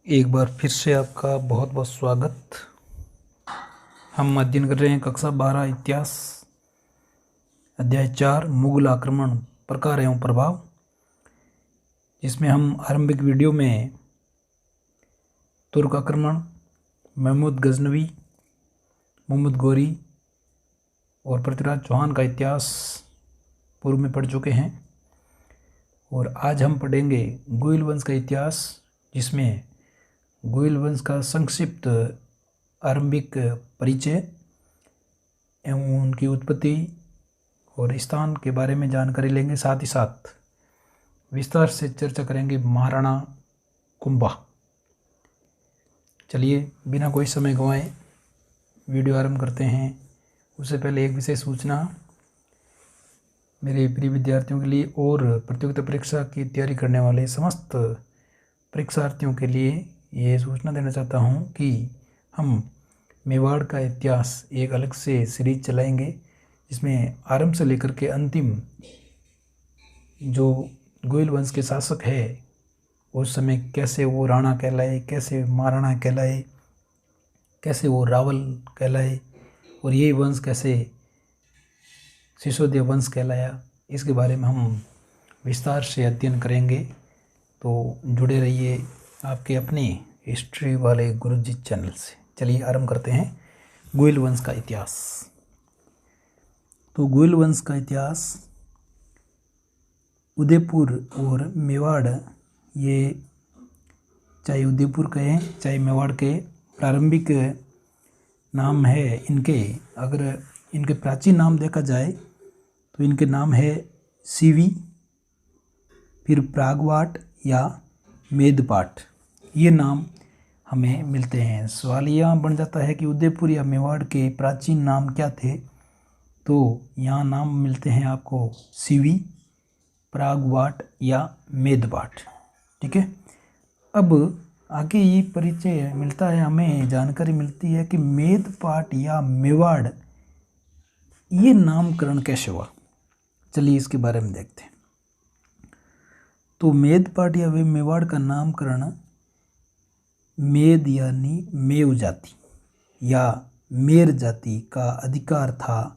एक बार फिर से आपका बहुत बहुत स्वागत। हम अध्ययन कर रहे हैं कक्षा 12 इतिहास, अध्याय 4 मुगल आक्रमण, प्रकार एवं प्रभाव, जिसमें हम आरंभिक वीडियो में तुर्क आक्रमण, महमूद गजनवी, मुहम्मद गोरी और पृथ्वीराज चौहान का इतिहास पूर्व में पढ़ चुके हैं। और आज हम पढ़ेंगे गुइल वंश का इतिहास, जिसमें गुइल वंश का संक्षिप्त आरंभिक परिचय एवं उनकी उत्पत्ति और स्थान के बारे में जानकारी लेंगे। साथ ही साथ विस्तार से चर्चा करेंगे महाराणा कुंभा। चलिए बिना कोई समय गंवाए वीडियो आरंभ करते हैं। उससे पहले एक विशेष सूचना मेरे प्रिय विद्यार्थियों के लिए और प्रतियोगिता परीक्षा की तैयारी करने वाले समस्त परीक्षार्थियों के लिए ये सूचना देना चाहता हूँ कि हम मेवाड़ का इतिहास एक अलग से सीरीज चलाएंगे, जिसमें आरंभ से लेकर के अंतिम जो गुइल वंश के शासक है उस समय कैसे वो राणा कहलाए, कैसे महाराणा कहलाए, कैसे वो रावल कहलाए और ये वंश कैसे सिसोदिया वंश कहलाया, इसके बारे में हम विस्तार से अध्ययन करेंगे। तो जुड़े रहिए आपके अपने हिस्ट्री वाले गुरुजी चैनल से। चलिए आरंभ करते हैं गुइल वंश का इतिहास। तो गुइल वंश का इतिहास उदयपुर और मेवाड़, ये चाहे उदयपुर कहें चाहे मेवाड़ के प्रारंभिक नाम है इनके। अगर इनके प्राचीन नाम देखा जाए तो इनके नाम है सीवी, फिर प्रागवाट या मेदपाट, ये नाम हमें मिलते हैं। सवाल यहाँ बन जाता है कि उदयपुर या मेवाड़ के प्राचीन नाम क्या थे। तो यहाँ नाम मिलते हैं आपको सीवी, प्रागवाट या मेदपाट। ठीक है, अब आगे ये परिचय मिलता है, हमें जानकारी मिलती है कि मेदपाट या मेवाड़ ये नामकरण कैसे हुआ। चलिए इसके बारे में देखते हैं। तो मेदपाट या वे मेवाड़ का नामकरण मेद यानी मेव जाति या मेर जाति का अधिकार था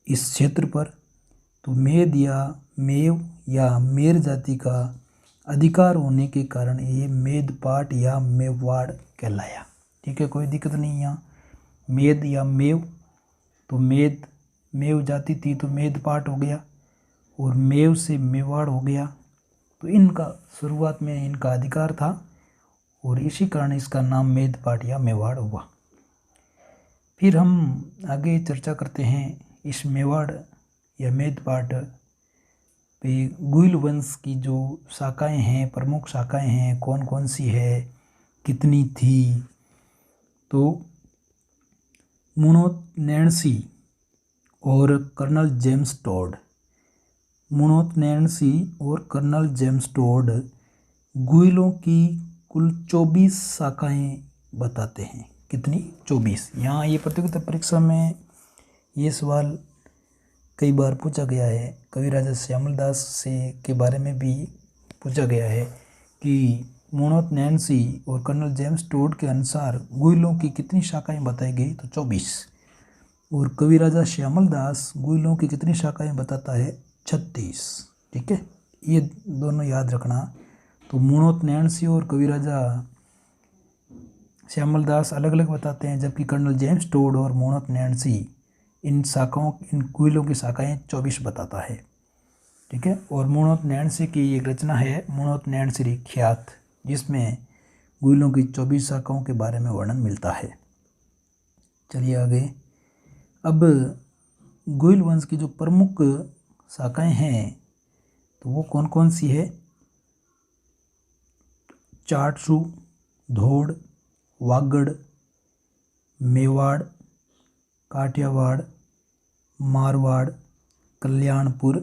इस क्षेत्र पर। तो मेद या मेव या मेर जाति का अधिकार होने के कारण ये मेदपाट या मेवाड़ कहलाया। ठीक है, कोई दिक्कत नहीं। यहाँ मेद या मेव, तो मेद मेव जाति थी तो मेदपाट हो गया और मेव से मेवाड़ हो गया। तो इनका शुरुआत में इनका अधिकार था और इसी कारण इसका नाम मेदपाट या मेवाड़ हुआ। फिर हम आगे चर्चा करते हैं इस मेवाड़ या मेदपाट पे गुइल वंश की जो शाखाएं हैं, प्रमुख शाखाएं हैं, कौन कौन सी है, कितनी थी। तो मुनोत नैणसी और colonel James Tod, Munot Nainsi और कर्नल जेम्स टोड गुइलों की कुल 24 शाखाएं बताते हैं। कितनी? 24। यहाँ ये प्रतियोगिता परीक्षा में ये सवाल कई बार पूछा गया है। कवि राजा श्यामल दास से के बारे में भी पूछा गया है कि मुनोत नैणसी और कर्नल जेम्स टोड के अनुसार गुइलों की कितनी शाखाएं बताई गई, तो 24। और कवि राजा श्यामल दास गुइलों की कितनी शाखाएं बताता है, 36। ठीक है, ये दोनों याद रखना। तो मुनोत नैणसी और कवि राजा श्यामल दास अलग अलग बताते हैं, जबकि कर्नल जेम्स टोड और मुनोत नैणसी इन गुइलों की शाखाएं 24 बताता है। ठीक है, और मुनोत नैणसी की एक रचना है मुनोत नैणसी ख्यात, जिसमें गुइलों की 24 शाखाओं के बारे में वर्णन मिलता है। चलिए आगे। अब गुइल वंश की जो प्रमुख शाखाएं हैं तो वो कौन कौन सी है। चाटसू, धोड़, वागड़, मेवाड़, काठियावाड़, मारवाड़, कल्याणपुर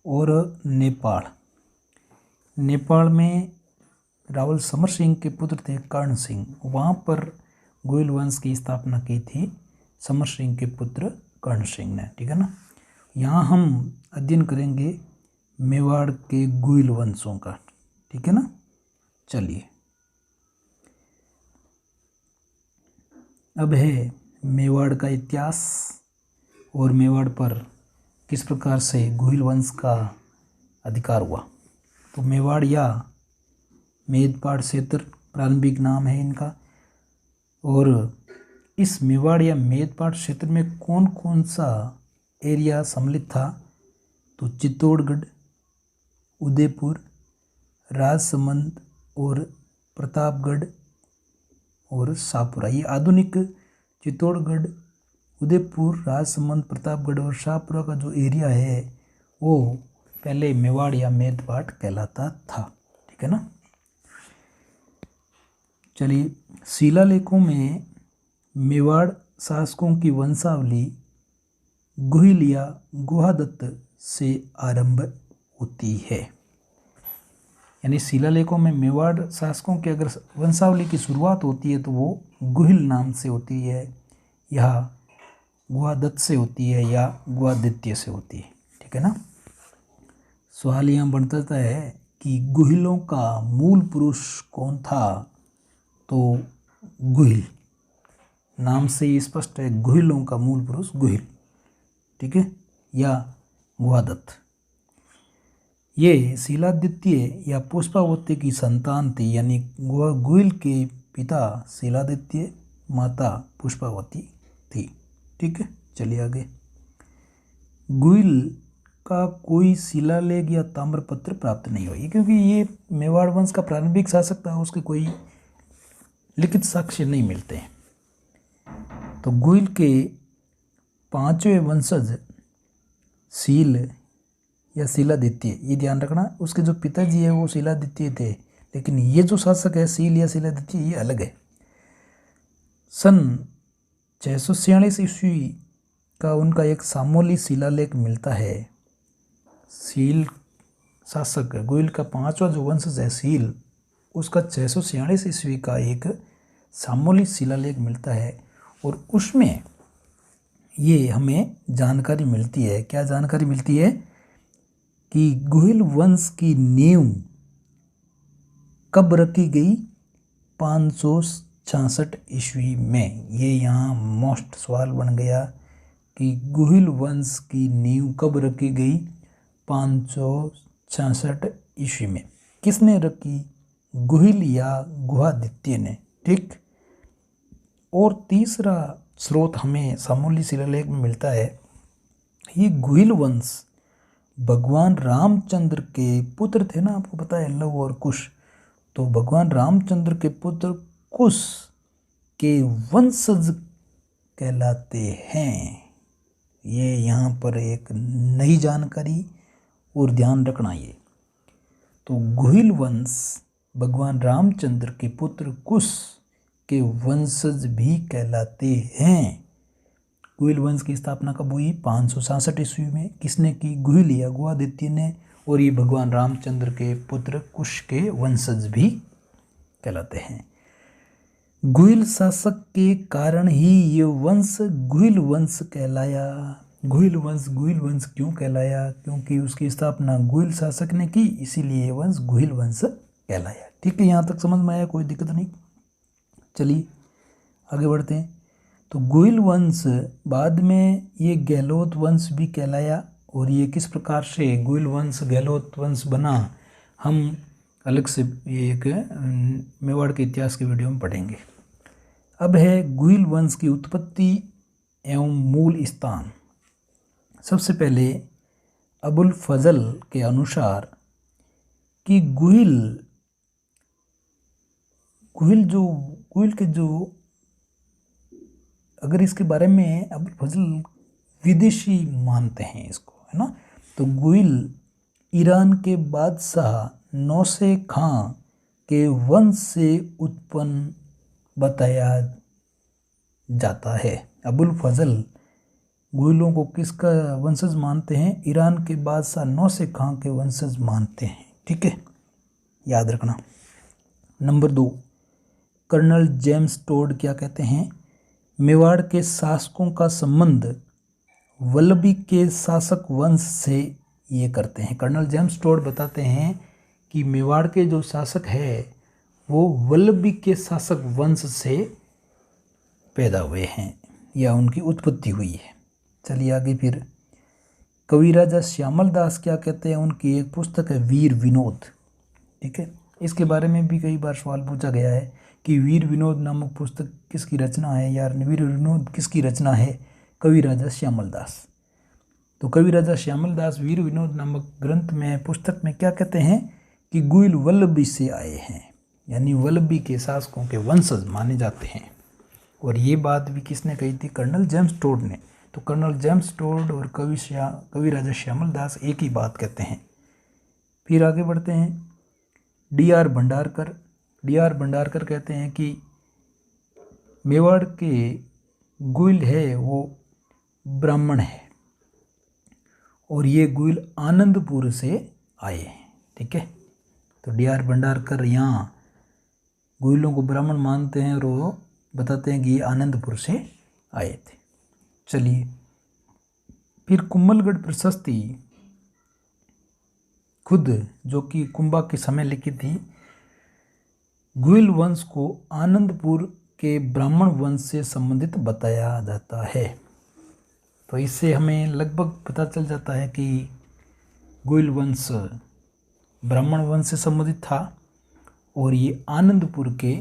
और नेपाल। नेपाल में रावल समर सिंह के पुत्र थे कर्ण सिंह, वहाँ पर गुइल वंश की स्थापना की थी समर सिंह के पुत्र कर्ण सिंह ने। ठीक है ना। यहाँ हम अध्ययन करेंगे मेवाड़ के गुइल वंशों का। ठीक है ना। चलिए अब है मेवाड़ का इतिहास और मेवाड़ पर किस प्रकार से गुहिल वंश का अधिकार हुआ। तो मेवाड़ या मेदपाड़ क्षेत्र प्रारंभिक नाम है इनका। और इस मेवाड़ या मेदपाड़ क्षेत्र में कौन कौन सा एरिया सम्मिलित था। तो चित्तौड़गढ़, उदयपुर, राजसमंद और प्रतापगढ़ और शाहपुरा। ये आधुनिक चित्तौड़गढ़, उदयपुर, राजसमंद, प्रतापगढ़ और शाहपुरा का जो एरिया है वो पहले मेवाड़ या मेदपाड़ कहलाता था। ठीक है ना। चलिए, शिलालेखों में मेवाड़ शासकों की वंशावली गुहिल या गुहादत्त से आरंभ होती है। यानी शिलालेखों में मेवाड़ शासकों की अगर वंशावली की शुरुआत होती है तो वो गुहिल नाम से होती है या गुहादत्त से होती है या गुहादित्य से होती है। ठीक है ना। सवाल यहाँ बनता है कि गुहिलों का मूल पुरुष कौन था। तो गुहिल नाम से ही स्पष्ट है, गुहिलों का मूल पुरुष गुहिल। ठीक है, या गुहादत्त। ये शिलादित्य या पुष्पावती की संतान थी। यानी गुहिल के पिता शिलादित्य, माता पुष्पावती थी। ठीक है, चलिए आगे। गुहिल का कोई शिलालेख या ताम्रपत्र प्राप्त नहीं हुई क्योंकि ये मेवाड़ वंश का प्रारंभिक शासक था, उसके कोई लिखित साक्ष्य नहीं मिलते हैं। तो गुहिल के पांचवें वंशज शील या शिलादित्य, ये ध्यान रखना, उसके जो पिताजी है वो शिलादित्य थे, लेकिन ये जो शासक है शील या शिलादित्य ये अलग है। सन 646 ईस्वी का उनका एक सामोली शिलालेख मिलता है। शील शासक गुहिल का पांचवा जो वंशज है शील, उसका 646 ईस्वी का एक सामोली शिलालेख मिलता है और उसमें ये हमें जानकारी मिलती है। क्या जानकारी मिलती है कि गुहिल वंश की नींव कब रखी गई। 566 ईस्वी में। ये यहाँ मोस्ट सवाल बन गया कि गुहिल वंश की नींव कब रखी गई। 566 ईस्वी में। किसने रखी, गुहिल या गुहादित्य ने। ठीक। और तीसरा स्रोत हमें सामोली शिलालेख में मिलता है। ये गुहिल वंश भगवान रामचंद्र के पुत्र थे ना, आपको पता है लव और कुश। तो भगवान रामचंद्र के पुत्र कुश के वंशज कहलाते हैं। ये यहाँ पर एक नई जानकारी और ध्यान रखना ये। तो गुहिल वंश भगवान रामचंद्र के पुत्र कुश के वंशज भी कहलाते हैं। गुहिल वंश की स्थापना कब हुई। 566 ईस्वी में। किसने की, गुहिल या गुहादित्य ने। और ये भगवान रामचंद्र के पुत्र कुश के वंशज भी कहलाते हैं। गुहिल शासक के कारण ही ये वंश गुहिल वंश कहलाया। गुहिल वंश क्यों कहलाया, क्योंकि उसकी स्थापना गुहिल शासक ने की, इसीलिए ये वंश गुहिल वंश कहलाया। ठीक है, यहाँ तक समझ में आया, कोई दिक्कत नहीं। चलिए आगे बढ़ते हैं। तो गुहिल वंश बाद में ये गहलोत वंश भी कहलाया। और ये किस प्रकार से गुहिल वंश गहलोत वंश बना, हम अलग से ये एक मेवाड़ के इतिहास के वीडियो में पढ़ेंगे। अब है गुहिल वंश की उत्पत्ति एवं मूल स्थान। सबसे पहले अबुल फजल के अनुसार कि गुहिल के जो अगर इसके बारे में अबुल फजल विदेशी मानते हैं इसको, है ना। तो गुहिल ईरान के बादशाह नौसे खां के वंश से उत्पन्न बताया जाता है। अबुल फजल गुहिलों को किसका वंशज मानते हैं, ईरान के बादशाह नौसे खां के वंशज मानते हैं। ठीक है, याद रखना। नंबर 2, कर्नल जेम्स टोड क्या कहते हैं, मेवाड़ के शासकों का संबंध वल्लभी के शासक वंश से ये करते हैं। कर्नल जेम्स टोड बताते हैं कि मेवाड़ के जो शासक है वो वल्लभी के शासक वंश से पैदा हुए हैं या उनकी उत्पत्ति हुई है। चलिए आगे फिर कवि राजा श्यामल दास क्या कहते हैं, उनकी एक पुस्तक है वीर विनोद। ठीक है, इसके बारे में भी कई बार सवाल पूछा गया है कि वीर विनोद नामक पुस्तक किसकी रचना है, या वीर विनोद किसकी रचना है, कवि राजा श्यामल दास। तो कवि राजा श्यामल दास वीर विनोद नामक ग्रंथ में पुस्तक में क्या कहते हैं कि गुइल वल्लभी से आए हैं, यानी वल्लभी के शासकों के वंशज माने जाते हैं। और ये बात भी किसने कही थी, कर्नल जेम्स टोड ने। तो कर्नल जेम्स टोड और कवि राजा श्यामल दास एक ही बात कहते हैं। फिर आगे बढ़ते हैं, डी.आर. भंडारकर कहते हैं कि मेवाड़ के गुइल है वो ब्राह्मण है और ये गुइल आनंदपुर से आए हैं। ठीक है, तो डी.आर. भंडारकर यहाँ गुइलों को ब्राह्मण मानते हैं और वो बताते हैं कि ये आनंदपुर से आए थे। चलिए फिर कुंभलगढ़ प्रशस्ति खुद जो कि कुंभा के समय लिखी थी, गुइल वंश को आनंदपुर के ब्राह्मण वंश से संबंधित बताया जाता है। तो इससे हमें लगभग पता चल जाता है कि गुइल वंश ब्राह्मण वंश से संबंधित था और ये आनंदपुर के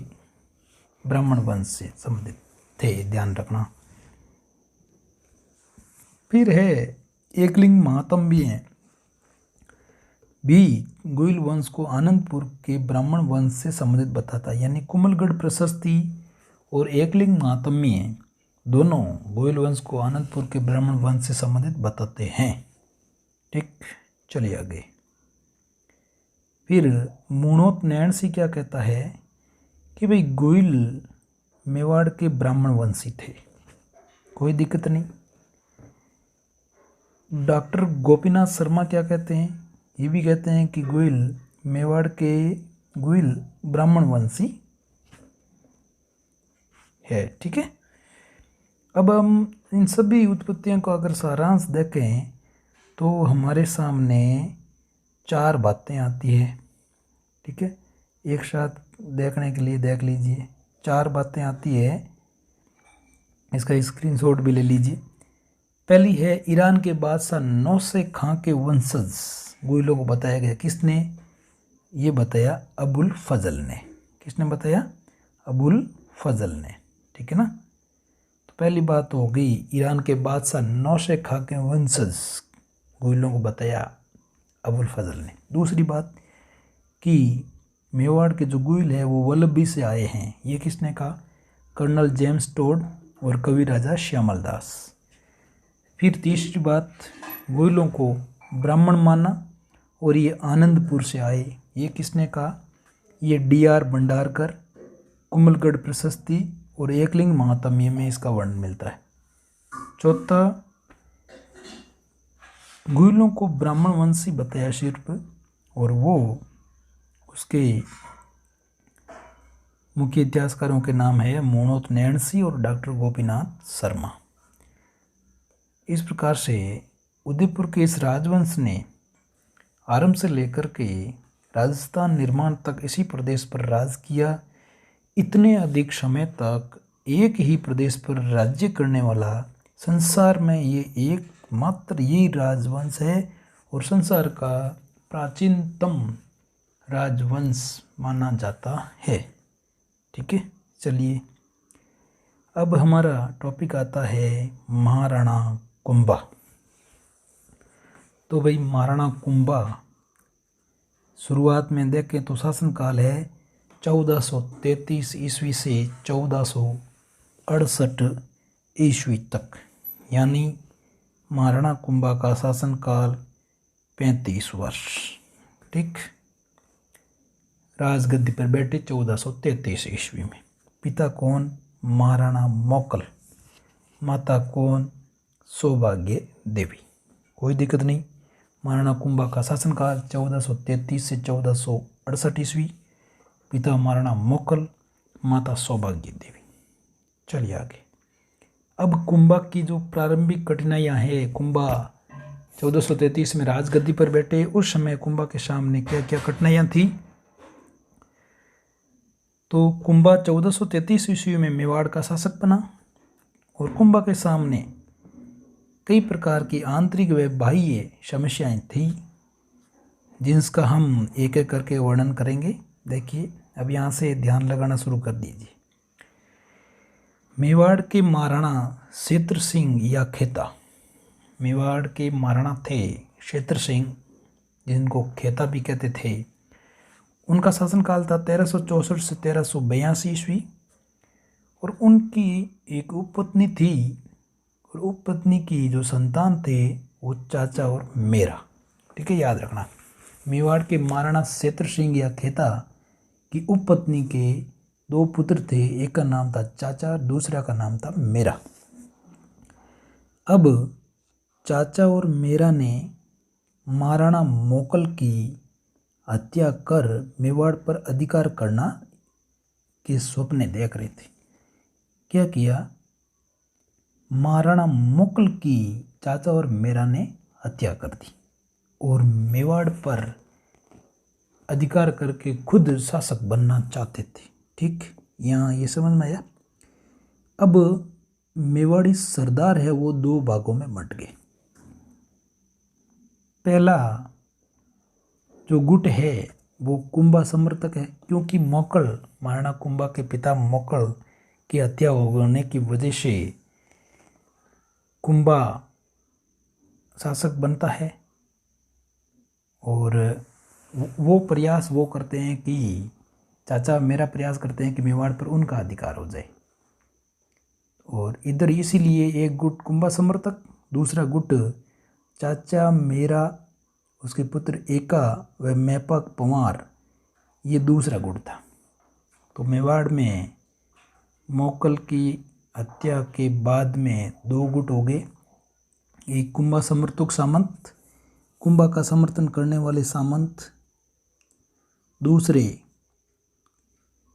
ब्राह्मण वंश से संबंधित थे, ध्यान रखना। फिर है एकलिंग महात्म्य भी गुइल वंश को आनंदपुर के ब्राह्मण वंश से संबंधित बताता है, यानी कुंभलगढ़ प्रशस्ति और एकलिंग महात्म्य दोनों गुइल वंश को आनंदपुर के ब्राह्मण वंश से संबंधित बताते हैं। ठीक, चलिए आगे। फिर मुणोत नैणसी क्या कहता है कि भाई गुइल मेवाड़ के ब्राह्मण वंशी थे, कोई दिक्कत नहीं। डॉक्टर गोपीनाथ शर्मा क्या कहते हैं, ये भी कहते हैं कि गुइल मेवाड़ के गुइल ब्राह्मण वंशी है। ठीक है, अब हम इन सभी उत्पत्तियों को अगर सारांश देखें तो हमारे सामने 4 बातें आती है। ठीक है, एक साथ देखने के लिए देख लीजिए, 4 बातें आती है, इसका स्क्रीनशॉट भी ले लीजिए। पहली है ईरान के बादशाह नौसे खां के वंशज गुइलों को बताया गया। किसने ये बताया, अबुल फजल ने। किसने बताया, अबुल फजल ने। ठीक है ना, तो पहली बात हो गई ईरान के बादशाह नौसे खां के वंशज गुइलों को बताया अबुल फजल ने। दूसरी बात कि मेवाड़ के जो गुइल है वो वल्लभी से आए हैं, ये किसने कहा, कर्नल जेम्स टोड और कवि राजा श्यामल दास। फिर तीसरी बात, गुइलों को ब्राह्मण माना और ये आनंदपुर से आए, ये किसने कहा, ये डी.आर. भंडारकर, कुंभलगढ़ प्रशस्ति और एकलिंग महात्म्य में इसका वर्णन मिलता है। चौथा, गुइलों को ब्राह्मण वंशी बताया सिर्फ, और वो उसके मुख्य इतिहासकारों के नाम है मुणोत नैणसी और डॉक्टर गोपीनाथ शर्मा। इस प्रकार से उदयपुर के इस राजवंश ने आरंभ से लेकर के राजस्थान निर्माण तक इसी प्रदेश पर राज किया। इतने अधिक समय तक एक ही प्रदेश पर राज्य करने वाला संसार में ये एकमात्र यही राजवंश है और संसार का प्राचीनतम राजवंश माना जाता है। ठीक है, चलिए अब हमारा टॉपिक आता है महाराणा कुंभा। तो भाई महाराणा कुंभा शुरुआत में देखें तो शासनकाल है 1433 ईस्वी से 1468 ईस्वी तक, यानी महाराणा कुंभा का शासनकाल 35 वर्ष। ठीक, राजगद्दी पर बैठे 1433 ईस्वी में। पिता कौन, महाराणा मोकल। माता कौन, सौभाग्य देवी। कोई दिक्कत नहीं, महाराणा कुंभा का शासनकाल 1433 से 1468 ईस्वी। पिता महाराणा मोकल, माता सौभाग्य देवी। चलिए आगे। अब कुंभा की जो प्रारंभिक कठिनाइयाँ हैं, कुंभा 1433 में राजगद्दी पर बैठे, उस समय कुंभा के सामने क्या क्या कठिनाइयाँ थी। तो कुंभा 1433 ईस्वी में मेवाड़ का शासक बना और कुंभा के सामने कई प्रकार की आंतरिक व बाह्य समस्याएं थी, जिसका हम एक एक करके वर्णन करेंगे। देखिए, अब यहाँ से ध्यान लगाना शुरू कर दीजिए। मेवाड़ के महाराणा क्षेत्र सिंह या खेता, मेवाड़ के महाराणा थे क्षेत्र सिंह, जिनको खेता भी कहते थे। उनका शासनकाल था 1364 से 1382 ईस्वी। और उनकी एक उपपत्नी थी, और उपपत्नी की जो संतान थे वो चाचा और मेरा। ठीक है, याद रखना। मेवाड़ के महाराणा क्षेत्र सिंह या खेता की उपपत्नी के 2 पुत्र थे, एक का नाम था चाचा, दूसरा का नाम था मेरा। अब चाचा और मेरा ने महाराणा मोकल की हत्या कर मेवाड़ पर अधिकार करना के सपने देख रहे थे। क्या किया? महाराणा मोकल की चाचा और मेरा ने हत्या कर दी और मेवाड़ पर अधिकार करके खुद शासक बनना चाहते थे। ठीक, यहाँ ये समझ में आया। अब मेवाड़ी सरदार है वो 2 भागों में बंट गए। पहला जो गुट है वो कुंभा समर्थक है, क्योंकि मोकल, महाराणा कुंभा के पिता मोकल की हत्या होने की वजह से कुंभा शासक बनता है। और वो प्रयास वो करते हैं कि चाचा मेरा प्रयास करते हैं कि मेवाड़ पर उनका अधिकार हो जाए। और इधर इसीलिए एक गुट कुंभा समर्थक, दूसरा गुट चाचा मेरा, उसके पुत्र एका व मैपक पंवार, ये दूसरा गुट था। तो मेवाड़ में मोकल की हत्या के बाद में 2 गुट हो गए। एक कुंभा समर्थक सामंत, कुंभा का समर्थन करने वाले सामंत, दूसरे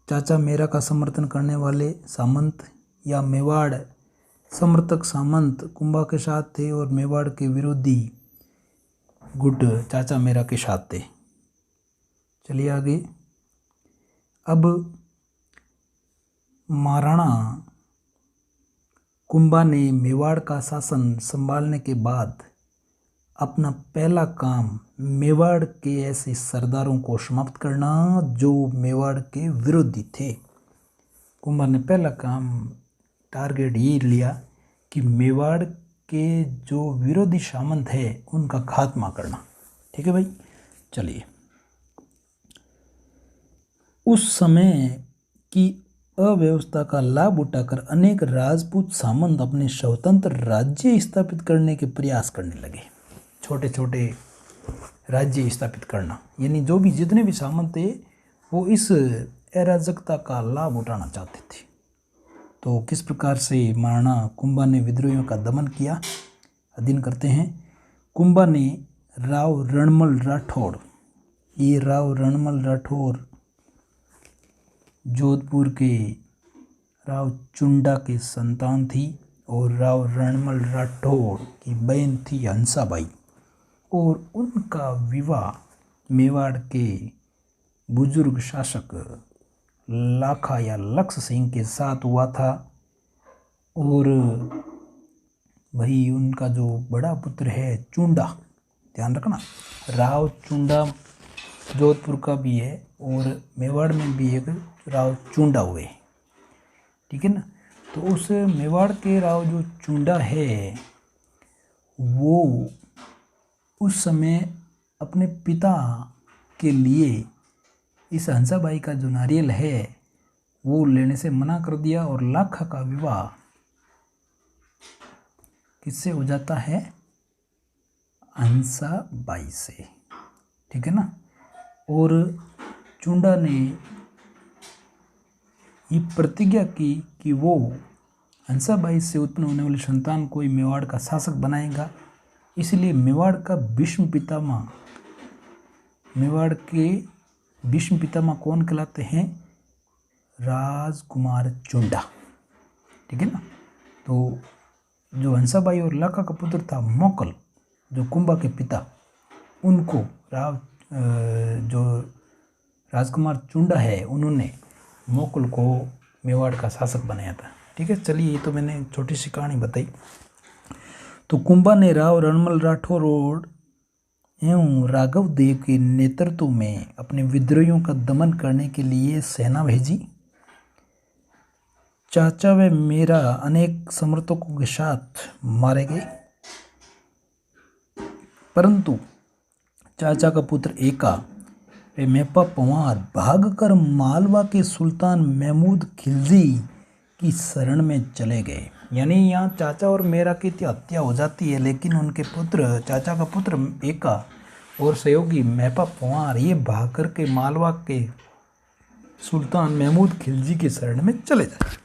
चाचा मेरा का समर्थन करने वाले सामंत या मेवाड़ समर्थक सामंत कुंभा के साथ थे, और मेवाड़ के विरोधी गुट चाचा मेरा के साथ थे। चलिए आगे। अब महाराणा कुंभा ने मेवाड़ का शासन संभालने के बाद अपना पहला काम मेवाड़ के ऐसे सरदारों को समाप्त करना जो मेवाड़ के विरोधी थे। कुंभा ने पहला काम टारगेट ये लिया कि मेवाड़ के जो विरोधी सामंत है उनका खात्मा करना। ठीक है भाई, चलिए। उस समय की अव्यवस्था का लाभ उठाकर अनेक राजपूत सामंत अपने स्वतंत्र राज्य स्थापित करने के प्रयास करने लगे। छोटे छोटे राज्य स्थापित करना, यानी जो भी जितने भी सामंत थे वो इस अराजकता का लाभ उठाना चाहते थे। तो किस प्रकार से महाराणा कुंभा ने विद्रोहियों का दमन किया, अध्ययन करते हैं। कुंभा ने राव रणमल राठौड़, ये राव रणमल राठौड़ जोधपुर के राव चुंडा के संतान थी, और राव रणमल राठौड़ की बहन थी हंसाबाई, और उनका विवाह मेवाड़ के बुजुर्ग शासक लाखा या लक्ष्य सिंह के साथ हुआ था। और भाई उनका जो बड़ा पुत्र है चुंडा, ध्यान रखना, राव चुंडा जोधपुर का भी है, और मेवाड़ में भी एक राव चुंडा हुए। ठीक है ना। तो उस मेवाड़ के राव जो चुंडा है वो उस समय अपने पिता के लिए इस हंसाबाई का जो नारियल है वो लेने से मना कर दिया, और लाखा का विवाह किससे हो जाता है? हंसाबाई से। ठीक है ना। और चुंडा ने ये प्रतिज्ञा की कि वो हंसाबाई से उत्पन्न होने वाली संतान को ही मेवाड़ का शासक बनाएगा। इसलिए मेवाड़ का भीष्म पितामह, मेवाड़ के भीष्म पितामह कौन कहलाते हैं? राजकुमार चुंडा। ठीक है ना। तो जो हंसाबाई और लाखा का पुत्र था मोकल, जो कुंभा के पिता, उनको जो राजकुमार चुंडा है उन्होंने मोकल को मेवाड़ का शासक बनाया था। ठीक है, चलिए ये तो मैंने छोटी सी कहानी बताई। तो कुंभा ने राव रणमल राठौर एवं राघव देव के नेतृत्व में अपने विद्रोहियों का दमन करने के लिए सेना भेजी। चाचा व मेरा अनेक समर्थकों के साथ मारे गए, परंतु चाचा का पुत्र एका व मेपा पंवार भागकर मालवा के सुल्तान महमूद खिलजी की शरण में चले गए। यानी यहाँ चाचा और मेरा की हत्या हो जाती है, लेकिन उनके पुत्र, चाचा का पुत्र एका और सहयोगी मेपा पंवार ये भाग कर के मालवा के सुल्तान महमूद खिलजी की शरण में चले जाते।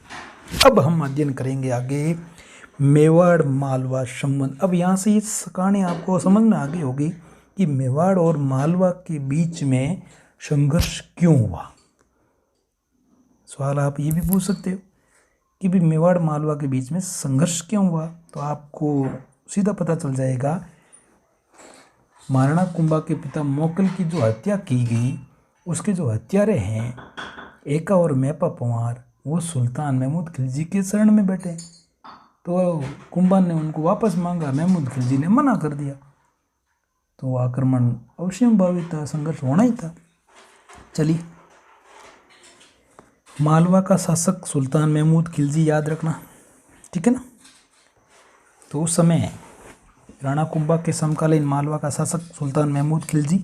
अब हम अध्ययन करेंगे आगे मेवाड़ मालवा संबंध। अब यहाँ से ये कहानी आपको समझ में आ गई होगी कि मेवाड़ और मालवा के बीच में संघर्ष क्यों हुआ। सवाल आप ये भी पूछ सकते हो कि भी मेवाड़ मालवा के बीच में संघर्ष क्यों हुआ, तो आपको सीधा पता चल जाएगा। महाराणा कुंभा के पिता मोकल की जो हत्या की गई, उसके जो हत्यारे हैं एका और मेपा पंवार, वो सुल्तान महमूद खिलजी के शरण में बैठे। तो कुंभा ने उनको वापस मांगा, महमूद खिलजी ने मना कर दिया, तो आक्रमण अवश्यंभावी था, संघर्ष होना ही था। चलिए, मालवा का शासक सुल्तान महमूद खिलजी याद रखना, ठीक है ना। तो उस समय राणा कुंभा के समकालीन मालवा का शासक सुल्तान महमूद खिलजी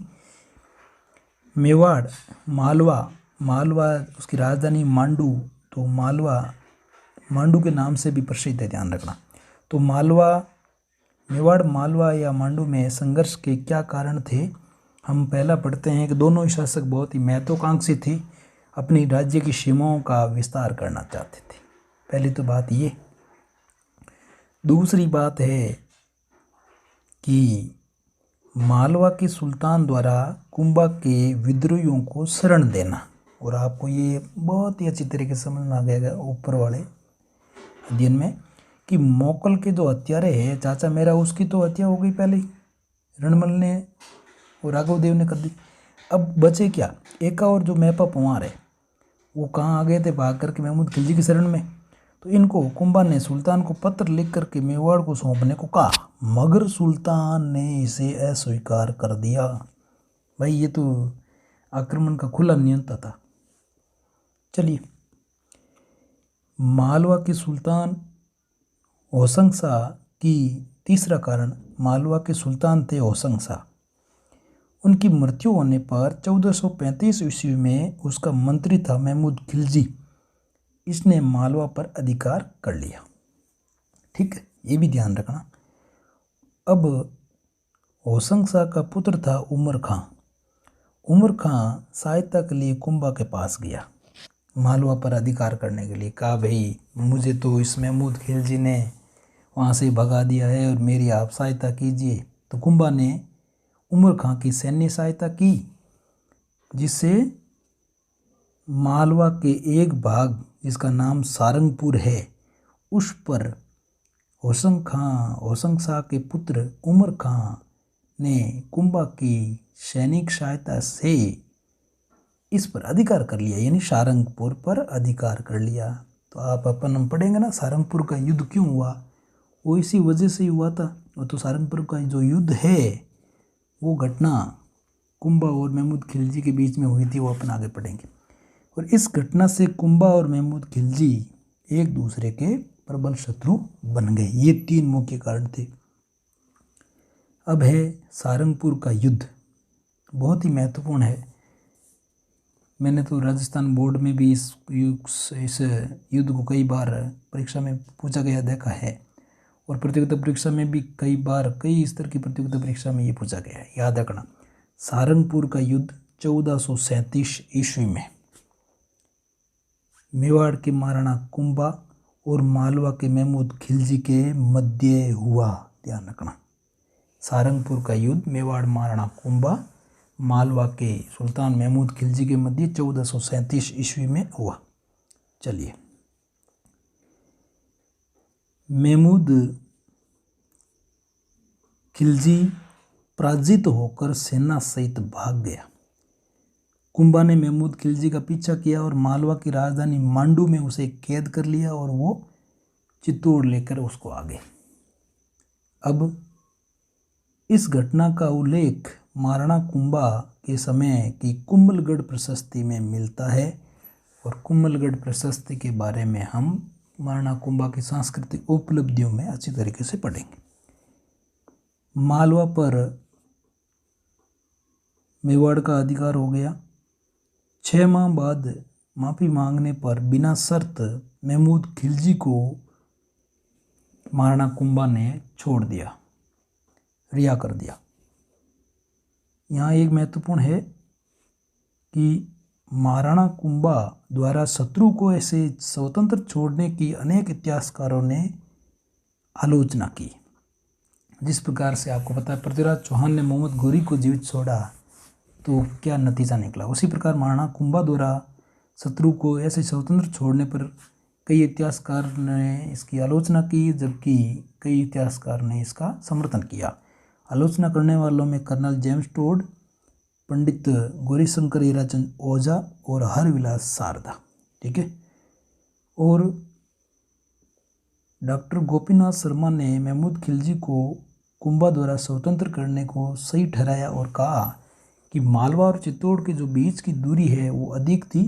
मेवाड़ मालवा उसकी राजधानी मांडू, तो मालवा मांडू के नाम से भी प्रसिद्ध है, ध्यान रखना। तो मेवाड़ मालवा या मांडू में संघर्ष के क्या कारण थे, हम पहला पढ़ते हैं कि दोनों ही शासक बहुत ही महत्वाकांक्षी थे, अपनी राज्य की सीमाओं का विस्तार करना चाहते थे। पहली तो बात ये। दूसरी बात है कि मालवा के सुल्तान द्वारा कुंभा के विद्रोहियों को शरण देना, और आपको ये बहुत ही अच्छी तरीके से समझ में आ गया ऊपर वाले अध्ययन में कि मोकल के जो हत्यारे हैं चाचा मेरा, उसकी तो हत्या हो गई पहले ही, रणमल ने और राघव देव ने कर दी। अब बचे क्या, एका और जो मेपा पंवार है वो कहाँ आ गए थे, भाग करके महमूद खिलजी की शरण में। तो इनको कुंभा ने सुल्तान को पत्र लिख करके मेवाड़ को सौंपने को कहा, मगर सुल्तान ने इसे अस्वीकार कर दिया। भाई ये तो आक्रमण का खुला नियंत्रण था। चलिए, मालवा के सुल्तान होशंग शाह की तीसरा कारण, मालवा के सुल्तान थे होशंग शाह। उनकी मृत्यु होने पर 1435 ईस्वी में उसका मंत्री था महमूद खिलजी, इसने मालवा पर अधिकार कर लिया। ठीक है, ये भी ध्यान रखना। अब होशंग शाह का पुत्र था उमर खां। उमर खां सहायता के लिए कुंभा के पास गया, मालवा पर अधिकार करने के लिए। कहा भाई मुझे तो इस महमूद खिलजी ने वहाँ से भगा दिया है और मेरी आप सहायता कीजिए। तो कुंभा ने उमर खां की सैन्य सहायता की, जिससे मालवा के एक भाग जिसका नाम सारंगपुर है उस पर होशंग शाह के पुत्र उमर खां ने कुंभा की सैनिक सहायता से इस पर अधिकार कर लिया, यानी सारंगपुर पर अधिकार कर लिया। तो आप हम पढ़ेंगे ना सारंगपुर का युद्ध क्यों हुआ, वो इसी वजह से ही हुआ था। वो तो सारंगपुर का जो युद्ध है वो घटना कुंभा और महमूद खिलजी के बीच में हुई थी, वो अपन आगे पढ़ेंगे। और इस घटना से कुंभा और महमूद खिलजी एक दूसरे के प्रबल शत्रु बन गए। ये तीन मुख्य कारण थे। अब है सारंगपुर का युद्ध, बहुत ही महत्वपूर्ण है। मैंने तो राजस्थान बोर्ड में भी इस युद्ध को कई बार परीक्षा में पूछा गया देखा है, और प्रतियोगिता परीक्षा में भी कई बार कई स्तर की प्रतियोगिता परीक्षा में ये पूछा गया है, याद रखना। सारंगपुर का युद्ध 1437 ईस्वी में मेवाड़ के महाराणा कुंभा और मालवा के महमूद खिलजी के मध्य हुआ, ध्यान रखना। सारंगपुर का युद्ध मेवाड़ महाराणा कुंभा मालवा के सुल्तान महमूद खिलजी के मध्य 1437 ईस्वी में हुआ। चलिए, महमूद खिलजी पराजित होकर सेना सहित भाग गया। कुंभा ने महमूद खिलजी का पीछा किया और मालवा की राजधानी मांडू में उसे कैद कर लिया और वो चित्तौड़ लेकर उसको आगे। अब इस घटना का उल्लेख महाराणा कुंभा के समय की कुंभलगढ़ प्रशस्ति में मिलता है और कुंभलगढ़ प्रशस्ति के बारे में हम महाराणा कुंभा की सांस्कृतिक उपलब्धियों में अच्छी तरीके से पढ़ेंगे। मालवा पर मेवाड़ का अधिकार हो गया। 6 माह बाद माफ़ी मांगने पर बिना शर्त महमूद खिलजी को महाराणा कुंभा ने छोड़ दिया, रिहा कर दिया। यहाँ एक महत्वपूर्ण है कि महाराणा कुंभा द्वारा शत्रु को ऐसे स्वतंत्र छोड़ने की अनेक इतिहासकारों ने आलोचना की। जिस प्रकार से आपको पता है पृथ्वीराज चौहान ने मोहम्मद घोरी को जीवित छोड़ा तो क्या नतीजा निकला, उसी प्रकार महाराणा कुंभा द्वारा शत्रु को ऐसे स्वतंत्र छोड़ने पर कई इतिहासकार ने इसकी आलोचना की, जबकि कई इतिहासकार ने इसका समर्थन किया। आलोचना करने वालों में कर्नल जेम्स टोड, पंडित गौरीशंकर हीराचंद ओझा और हरविलास शारदा, ठीक है। और डॉक्टर गोपीनाथ शर्मा ने महमूद खिलजी को कुंभा द्वारा स्वतंत्र करने को सही ठहराया और कहा कि मालवा और चित्तौड़ के जो बीच की दूरी है वो अधिक थी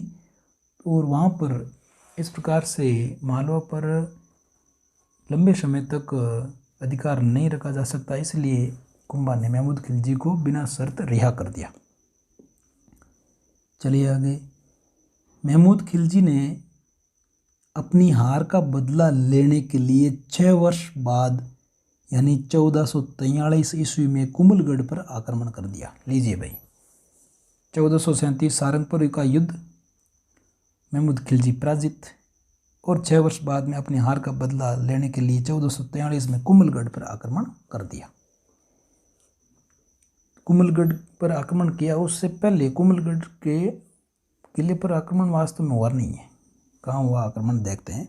और वहाँ पर इस प्रकार से मालवा पर लंबे समय तक अधिकार नहीं रखा जा सकता, इसलिए कुंभा ने महमूद खिलजी को बिना शर्त रिहा कर दिया। चलिए आगे। महमूद खिलजी ने अपनी हार का बदला लेने के लिए 6 वर्ष बाद यानी 1443 ईस्वी में कुंभलगढ़ पर आक्रमण कर दिया। लीजिए भाई, 1437 सारंगपुर का युद्ध, महमूद खिलजी पराजित और 6 वर्ष बाद में अपनी हार का बदला लेने के लिए 1443 में कुंभलगढ़ पर आक्रमण कर दिया। कुंभलगढ़ पर आक्रमण किया, उससे पहले कुंभलगढ़ के किले पर आक्रमण वास्तव में हुआ नहीं है। कहाँ हुआ आक्रमण देखते हैं।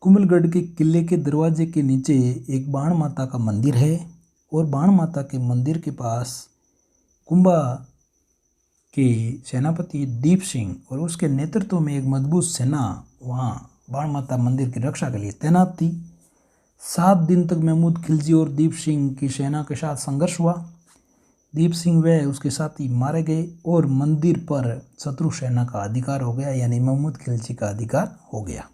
कुंभलगढ़ के किले के दरवाजे के नीचे एक बाण माता का मंदिर है और बाण माता के मंदिर के पास कुंभा के सेनापति दीप सिंह और उसके नेतृत्व में एक मजबूत सेना वहाँ बाण माता मंदिर की रक्षा के लिए तैनात थी। 7 दिन तक महमूद खिलजी और दीप सिंह की सेना के साथ संघर्ष हुआ। दीप सिंह व उसके साथी मारे गए और मंदिर पर शत्रु सेना का अधिकार हो गया, यानी महमूद खिलजी का अधिकार हो गया।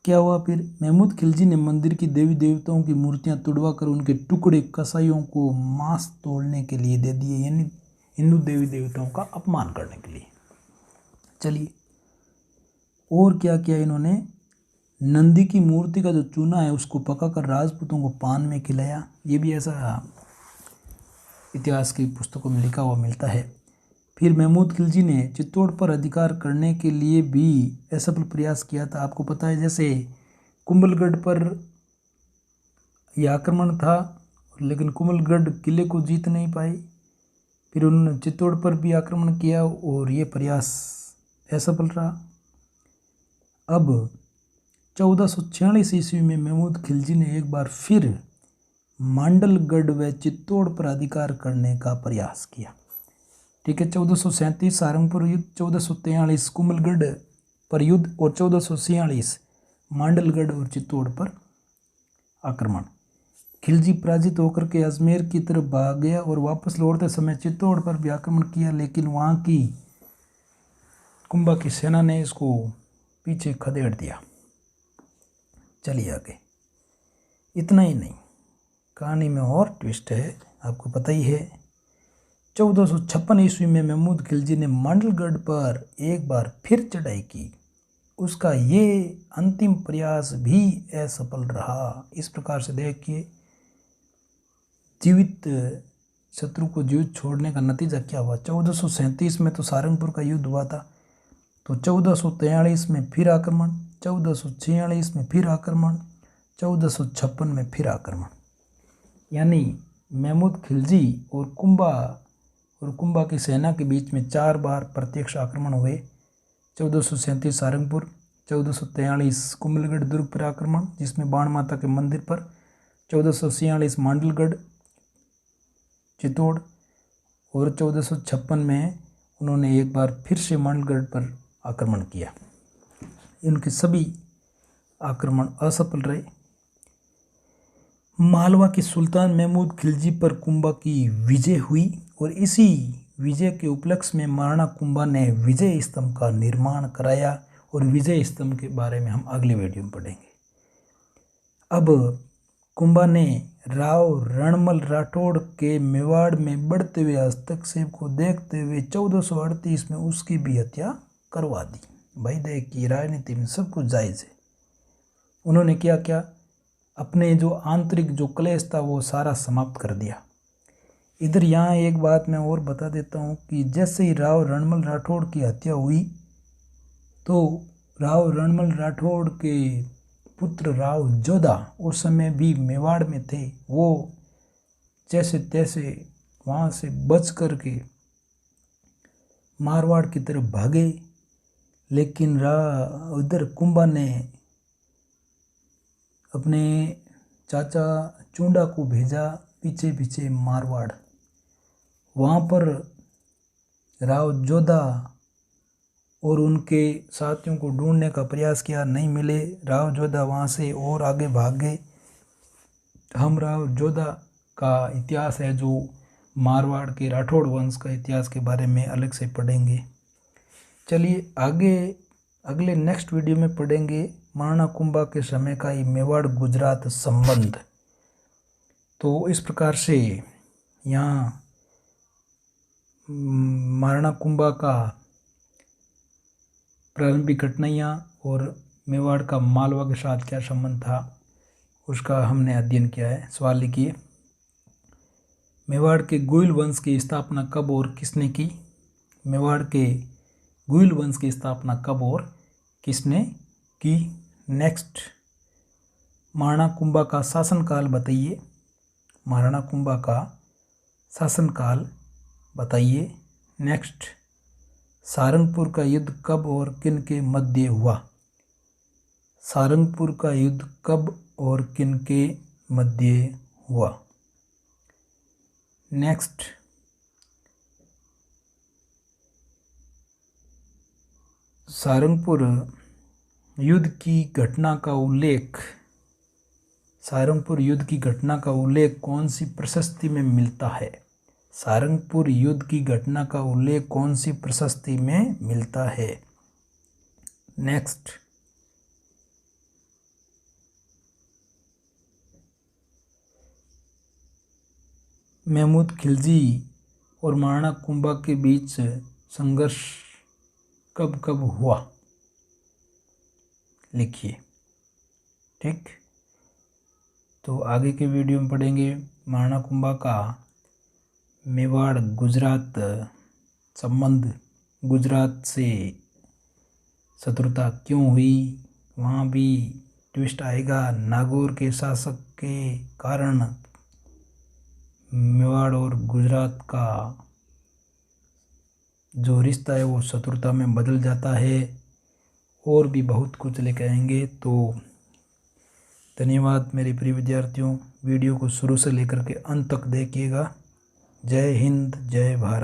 क्या हुआ फिर? महमूद खिलजी ने मंदिर की देवी देवताओं की मूर्तियां तुड़वा कर उनके टुकड़े कसाईयों को मांस तोड़ने के लिए दे दिए, यानी हिंदू देवी देवताओं का अपमान करने के लिए। चलिए, और क्या किया इन्होंने? नंदी की मूर्ति का जो चूना है उसको पकाकर राजपूतों को पान में खिलाया। ये भी ऐसा इतिहास की पुस्तकों में लिखा हुआ मिलता है। फिर महमूद खिलजी ने चित्तौड़ पर अधिकार करने के लिए भी असफल प्रयास किया था। आपको पता है, जैसे कुंभलगढ़ पर यह आक्रमण था लेकिन कुंभलगढ़ किले को जीत नहीं पाई। फिर उन्होंने चित्तौड़ पर भी आक्रमण किया और ये प्रयास असफल रहा। अब 1446 ईस्वी में महमूद खिलजी ने एक बार फिर मांडलगढ़ व चित्तौड़ पर अधिकार करने का प्रयास किया। ठीक है, 1437 सारंगपुर युद्ध, 1443 कुंभलगढ़ पर युद्ध और 1446 मांडलगढ़ और चित्तौड़ पर आक्रमण। खिलजी पराजित होकर के अजमेर की तरफ भाग गया और वापस लौटते समय चित्तौड़ पर भी आक्रमण किया, लेकिन वहाँ की कुंभा की सेना ने इसको पीछे खदेड़ दिया। चलिए आगे। इतना ही नहीं, कहानी में और ट्विस्ट है, आपको पता ही है। 1456 ईस्वी में महमूद खिलजी ने मांडलगढ़ पर एक बार फिर चढ़ाई की। उसका ये अंतिम प्रयास भी असफल रहा। इस प्रकार से देखिए, जीवित शत्रु को जीवित छोड़ने का नतीजा क्या हुआ। 1437 में तो सारंगपुर का युद्ध हुआ था, तो 1443 में फिर आक्रमण, 1446 में फिर आक्रमण, 1456 में फिर आक्रमण। यानी महमूद खिलजी और कुंभा की सेना के बीच में 4 बार प्रत्यक्ष आक्रमण हुए। 1437 सारंगपुर, 1443 कुंभलगढ़ दुर्ग पर आक्रमण जिसमें बाण माता के मंदिर पर, 1446 मांडलगढ़ चित्तौड़ और 1456 में उन्होंने एक बार फिर से मांडलगढ़ पर आक्रमण किया। इनके सभी आक्रमण असफल रहे। मालवा के सुल्तान महमूद खिलजी पर कुंभा की विजय हुई और इसी विजय के उपलक्ष्य में महाराणा कुंभा ने विजय स्तंभ का निर्माण कराया और विजय स्तंभ के बारे में हम अगले वीडियो में पढ़ेंगे। अब कुंभा ने राव रणमल राठौड़ के मेवाड़ में बढ़ते हुए हस्तक्षेप को देखते हुए 1438 में उसकी भी हत्या करवा दी। भाई देख की राजनीति में सब कुछ जायज़ है। उन्होंने क्या क्या अपने जो आंतरिक जो क्लेश था वो सारा समाप्त कर दिया। इधर यहाँ एक बात मैं और बता देता हूँ कि जैसे ही राव रणमल राठौड़ की हत्या हुई तो राव रणमल राठौड़ के पुत्र राव जोधा उस समय भी मेवाड़ में थे। वो जैसे तैसे वहाँ से बच कर के मारवाड़ की तरफ भागे, लेकिन उधर कुंभा ने अपने चाचा चूंडा को भेजा पीछे पीछे मारवाड़। वहाँ पर राव जोधा और उनके साथियों को ढूंढने का प्रयास किया, नहीं मिले। राव जोधा वहाँ से और आगे भाग गए। हम राव जोधा का इतिहास है जो मारवाड़ के राठौड़ वंश का इतिहास के बारे में अलग से पढ़ेंगे। चलिए आगे अगले नेक्स्ट वीडियो में पढ़ेंगे महाराणा कुंभा के समय का ये मेवाड़ गुजरात संबंध। तो इस प्रकार से यहाँ महाराणा कुंभा का प्रारंभिक घटनाएँ और मेवाड़ का मालवा के साथ क्या संबंध था उसका हमने अध्ययन किया है। सवाल लिखिए, मेवाड़ के गुइल वंश की स्थापना कब और किसने की? मेवाड़ के गुइल वंश की स्थापना कब और किसने की? नेक्स्ट, महाराणा कुंभा का शासनकाल बताइए। महाराणा कुंभा का शासनकाल बताइए। नेक्स्ट, सारंगपुर का युद्ध कब और किन के मध्य हुआ? सारंगपुर का युद्ध कब और किन के मध्य हुआ? नेक्स्ट, सारंगपुर युद्ध की घटना का उल्लेख सारंगपुर युद्ध की घटना का उल्लेख कौन सी प्रशस्ति में मिलता है? सारंगपुर युद्ध की घटना का उल्लेख कौन सी प्रशस्ति में मिलता है? नेक्स्ट, महमूद खिलजी और महाराणा कुंभा के बीच संघर्ष कब कब हुआ? लिखिए। ठीक, तो आगे के वीडियो में पढ़ेंगे महाराणा कुंभा का मेवाड़ गुजरात संबंध, गुजरात से शत्रुता क्यों हुई, वहाँ भी ट्विस्ट आएगा। नागौर के शासक के कारण मेवाड़ और गुजरात का जो रिश्ता है वो शत्रुता में बदल जाता है। और भी बहुत कुछ लेकर आएंगे। तो धन्यवाद मेरे प्रिय विद्यार्थियों, वीडियो को शुरू से लेकर के अंत तक देखिएगा। जय हिंद, जय भारत।